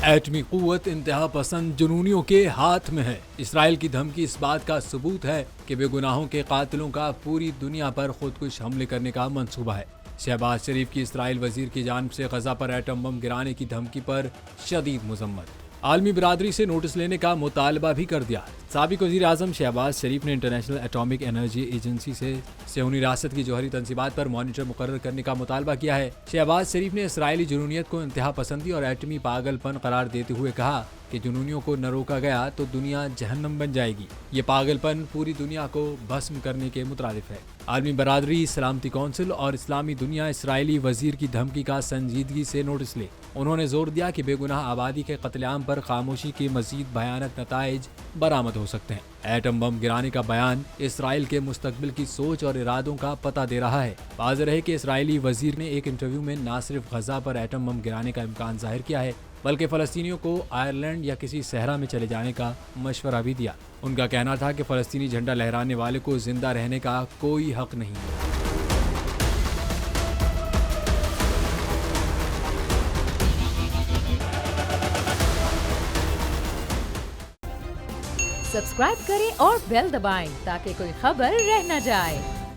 ایٹمی قوت انتہا پسند جنونیوں کے ہاتھ میں ہے۔ اسرائیل کی دھمکی اس بات کا ثبوت ہے کہ بے گناہوں کے قاتلوں کا پوری دنیا پر خودکش حملے کرنے کا منصوبہ ہے۔ شہباز شریف کی اسرائیل وزیر کی جانب سے غزہ پر ایٹم بم گرانے کی دھمکی پر شدید مذمت۔ عالمی برادری سے نوٹس لینے کا مطالبہ بھی کر دیا۔ سابق وزیر اعظم شہباز شریف نے انٹرنیشنل ایٹامک انرجی ایجنسی سے صہیونی ریاست کی جوہری تنصیبات پر مانیٹر مقرر کرنے کا مطالبہ کیا ہے۔ شہباز شریف نے اسرائیلی جنونیت کو انتہا پسندی اور ایٹمی پاگل پن قرار دیتے ہوئے کہا کہ جنونیوں کو نہ روکا گیا تو دنیا جہنم بن جائے گی۔ یہ پاگل پن پوری دنیا کو بھسم کرنے کے مترادف ہے۔ عالمی برادری، سلامتی کونسل اور اسلامی دنیا اسرائیلی وزیر کی دھمکی کا سنجیدگی سے نوٹس لے۔ انہوں نے زور دیا کہ بے گناہ آبادی کے قتل عام پر خاموشی کے مزید بھیانک نتائج برآمد ہو سکتے ہیں۔ ایٹم بم گرانے کا بیان اسرائیل کے مستقبل کی سوچ اور ارادوں کا پتہ دے رہا ہے۔ واضح رہے کہ اسرائیلی وزیر نے ایک انٹرویو میں نہ صرف غزہ پر ایٹم بم گرانے کا امکان ظاہر کیا ہے بلکہ فلسطینیوں کو آئرلینڈ یا کسی صحرا میں چلے جانے کا مشورہ بھی دیا۔ ان کا کہنا تھا کہ فلسطینی جھنڈا لہرانے والے کو زندہ رہنے کا کوئی حق نہیں۔ سبسکرائب کریں اور بیل دبائیں تاکہ کوئی خبر رہ نہ جائے۔